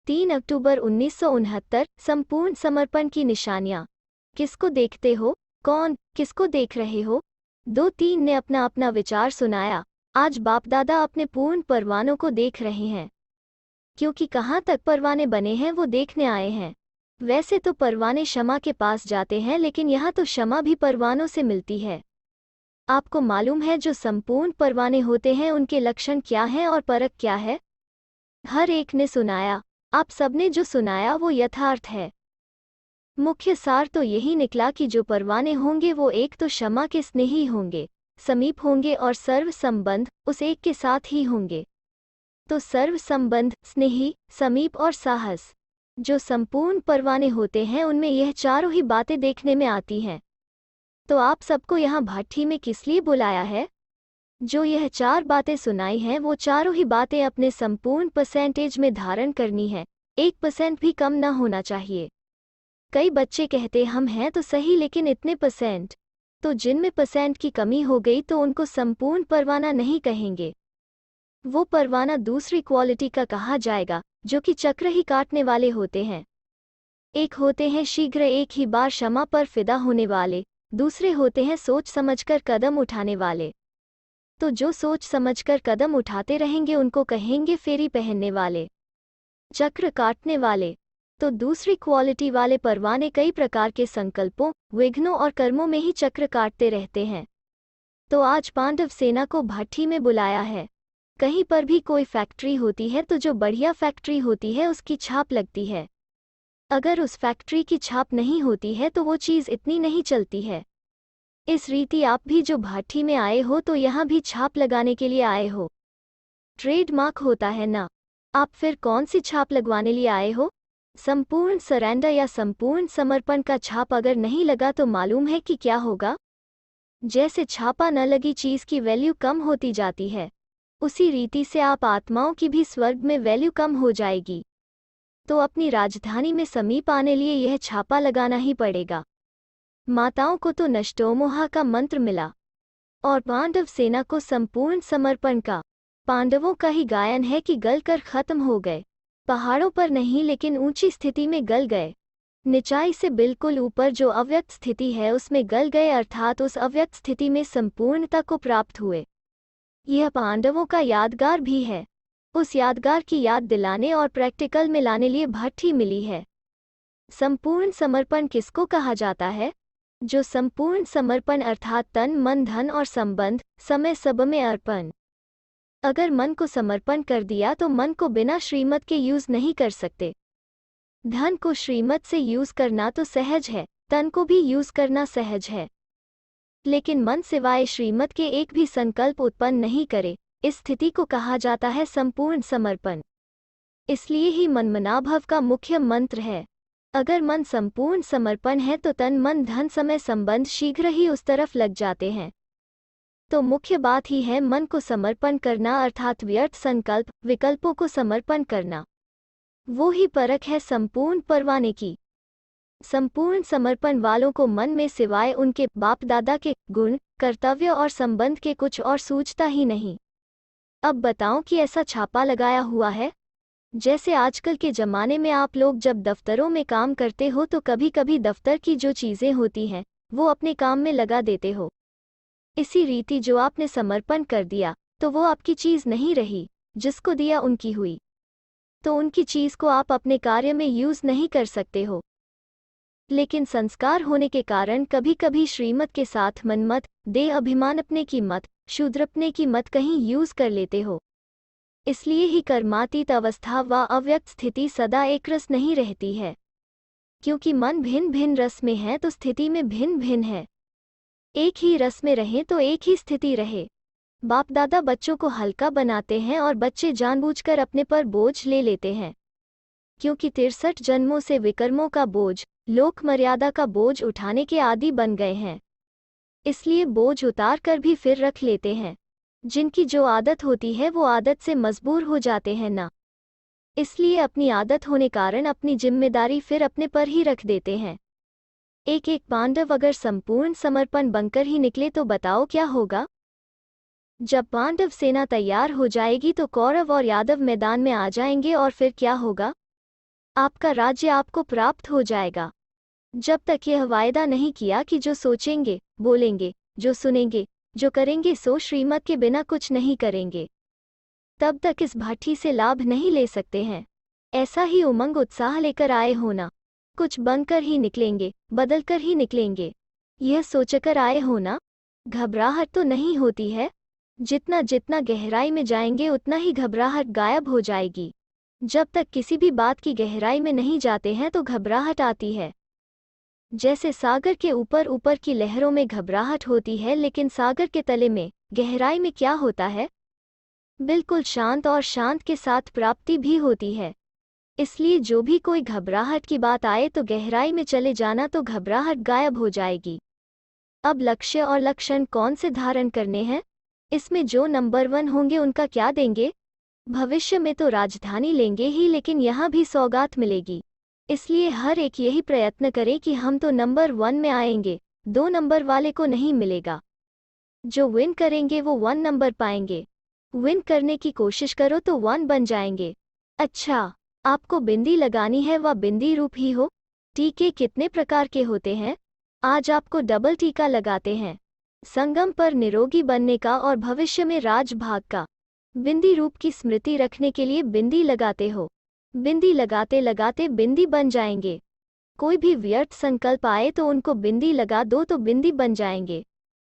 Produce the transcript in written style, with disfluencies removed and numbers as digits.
3 अक्टूबर 1969 संपूर्ण समर्पण की निशानियां। किसको देखते हो? कौन, किसको देख रहे हो? 2-3 ने अपना अपना विचार सुनाया। आज बाप दादा अपने पूर्ण परवानों को देख रहे हैं, क्योंकि कहाँ तक परवाने बने हैं वो देखने आए हैं। वैसे तो परवाने शमा के पास जाते हैं, लेकिन यहाँ तो शमा भी परवानों से मिलती है। आपको मालूम है जो संपूर्ण परवाने होते हैं उनके लक्षण क्या हैं और परख क्या है? हर एक ने सुनाया। आप सबने जो सुनाया वो यथार्थ है। मुख्य सार तो यही निकला कि जो परवाने होंगे वो एक तो क्षमा के स्नेही होंगे, समीप होंगे और सर्व संबंध उस एक के साथ ही होंगे। तो सर्व संबंध, स्नेही, समीप और साहस, जो संपूर्ण परवाने होते हैं उनमें यह चारों ही बातें देखने में आती हैं। तो आप सबको यहाँ भट्ठी में किस लिए बुलाया है? जो यह 4 बातें सुनाई हैं वो चारों ही बातें अपने संपूर्ण परसेंटेज में धारण करनी है। 1% भी कम न होना चाहिए। कई बच्चे कहते हम हैं तो सही, लेकिन इतने %, तो जिनमें % की कमी हो गई तो उनको संपूर्ण परवाना नहीं कहेंगे। वो परवाना दूसरी क्वालिटी का कहा जाएगा, जो कि चक्र ही काटने वाले होते हैं। एक होते हैं शीघ्र एक ही बार क्षमा पर फिदा होने वाले, दूसरे होते हैं सोच समझकर कदम उठाने वाले। तो जो सोच समझकर कदम उठाते रहेंगे उनको कहेंगे फेरी पहनने वाले। चक्र काटने वाले, तो दूसरी क्वालिटी वाले परवाने कई प्रकार के संकल्पों, विघ्नों और कर्मों में ही चक्र काटते रहते हैं। तो आज पांडव सेना को भट्ठी में बुलाया है। कहीं पर भी कोई फैक्ट्री होती है तो जो बढ़िया फैक्ट्री होती है उसकी छाप लगती है। अगर उस फैक्ट्री की छाप नहीं होती है तो वो चीज़ इतनी नहीं चलती है। इस रीति आप भी जो भट्ठी में आए हो तो यहाँ भी छाप लगाने के लिए आए हो। ट्रेडमार्क होता है ना? आप फिर कौन सी छाप लगवाने लिए आए हो? संपूर्ण सरेंडर या संपूर्ण समर्पण का छाप अगर नहीं लगा तो मालूम है कि क्या होगा? जैसे छापा न लगी चीज़ की वैल्यू कम होती जाती है, उसी रीति से आप आत्माओं की भी स्वर्ग में वैल्यू कम हो जाएगी। तो अपनी राजधानी में समीप आने लिए यह छापा लगाना ही पड़ेगा। माताओं को तो नष्टोमोहा का मंत्र मिला और पांडव सेना को संपूर्ण समर्पण का। पांडवों का ही गायन है कि गल कर खत्म हो गए। पहाड़ों पर नहीं लेकिन ऊंची स्थिति में गल गए। निचाई से बिल्कुल ऊपर जो अव्यक्त स्थिति है उसमें गल गए, अर्थात उस अव्यक्त स्थिति में संपूर्णता को प्राप्त हुए। यह पांडवों का यादगार भी है। उस यादगार की याद दिलाने और प्रैक्टिकल में लाने लिए भट्ठी मिली है। संपूर्ण समर्पण किसको कहा जाता है? जो संपूर्ण समर्पण अर्थात तन मन धन और संबंध समय सब में अर्पण। अगर मन को समर्पण कर दिया तो मन को बिना श्रीमत के यूज नहीं कर सकते। धन को श्रीमत से यूज करना तो सहज है, तन को भी यूज करना सहज है, लेकिन मन सिवाय श्रीमत के एक भी संकल्प उत्पन्न नहीं करे, इस स्थिति को कहा जाता है संपूर्ण समर्पण। इसलिए ही मनमनाभव का मुख्य मंत्र है। अगर मन संपूर्ण समर्पण है तो तन मन धन समय संबंध शीघ्र ही उस तरफ लग जाते हैं। तो मुख्य बात ही है मन को समर्पण करना, अर्थात व्यर्थ संकल्प विकल्पों को समर्पण करना। वो ही परख है संपूर्ण परवाने की। संपूर्ण समर्पण वालों को मन में सिवाय उनके बाप दादा के गुण, कर्तव्य और संबंध के कुछ और सूझता ही नहीं। अब बताओ कि ऐसा छापा लगाया हुआ है? जैसे आजकल के ज़माने में आप लोग जब दफ्तरों में काम करते हो तो कभी कभी दफ्तर की जो चीज़ें होती हैं वो अपने काम में लगा देते हो। इसी रीति जो आपने समर्पण कर दिया तो वो आपकी चीज़ नहीं रही, जिसको दिया उनकी हुई। तो उनकी चीज़ को आप अपने कार्य में यूज़ नहीं कर सकते हो। लेकिन संस्कार होने के कारण कभी कभी श्रीमत के साथ मनमत, देह अभिमान अपने की मत, शूद्रपने की मत कहीं यूज़ कर लेते हो। इसलिए ही कर्मातीत अवस्था व अव्यक्त स्थिति सदा एक रस नहीं रहती है, क्योंकि मन भिन्न भिन्न रस में है तो स्थिति में भिन्न भिन्न है। एक ही रस में रहे तो एक ही स्थिति रहे। बाप दादा बच्चों को हल्का बनाते हैं और बच्चे जानबूझकर अपने पर बोझ ले लेते हैं, क्योंकि 63 जन्मों से विकर्मों का बोझ, लोक मर्यादा का बोझ उठाने के आदी बन गए हैं। इसलिए बोझ उतार कर भी फिर रख लेते हैं। जिनकी जो आदत होती है वो आदत से मजबूर हो जाते हैं ना, इसलिए अपनी आदत होने कारण अपनी जिम्मेदारी फिर अपने पर ही रख देते हैं। एक एक पांडव अगर संपूर्ण समर्पण बनकर ही निकले तो बताओ क्या होगा? जब पांडव सेना तैयार हो जाएगी तो कौरव और यादव मैदान में आ जाएंगे और फिर क्या होगा? आपका राज्य आपको प्राप्त हो जाएगा। जब तक यह वायदा नहीं किया कि जो सोचेंगे, बोलेंगे, जो सुनेंगे, जो करेंगे सो श्रीमत के बिना कुछ नहीं करेंगे, तब तक इस भट्ठी से लाभ नहीं ले सकते हैं। ऐसा ही उमंग उत्साह लेकर आए होना, कुछ बनकर ही निकलेंगे, बदलकर ही निकलेंगे, यह सोचकर आए होना। घबराहट तो नहीं होती है, जितना जितना गहराई में जाएंगे उतना ही घबराहट गायब हो जाएगी। जब तक किसी भी बात की गहराई में नहीं जाते हैं तो घबराहट आती है। जैसे सागर के ऊपर ऊपर की लहरों में घबराहट होती है, लेकिन सागर के तले में गहराई में क्या होता है? बिल्कुल शांत, और शांत के साथ प्राप्ति भी होती है। इसलिए जो भी कोई घबराहट की बात आए तो गहराई में चले जाना, तो घबराहट गायब हो जाएगी। अब लक्ष्य और लक्षण कौन से धारण करने हैं? इसमें जो नंबर 1 होंगे उनका क्या देंगे? भविष्य में तो राजधानी लेंगे ही, लेकिन यहाँ भी सौगात मिलेगी। इसलिए हर एक यही प्रयत्न करे कि हम तो नंबर 1 में आएंगे, 2 नंबर वाले को नहीं मिलेगा। जो विन करेंगे वो 1 नंबर पाएंगे। विन करने की कोशिश करो तो 1 बन जाएंगे। अच्छा, आपको बिंदी लगानी है, वह बिंदी रूप ही हो। टीके कितने प्रकार के होते हैं? आज आपको डबल टीका लगाते हैं, संगम पर निरोगी बनने का और भविष्य में राजभाग का। बिंदी रूप की स्मृति रखने के लिए बिंदी लगाते हो। बिंदी लगाते लगाते बिंदी बन जाएंगे। कोई भी व्यर्थ संकल्प आए तो उनको बिंदी लगा दो तो बिंदी बन जाएंगे।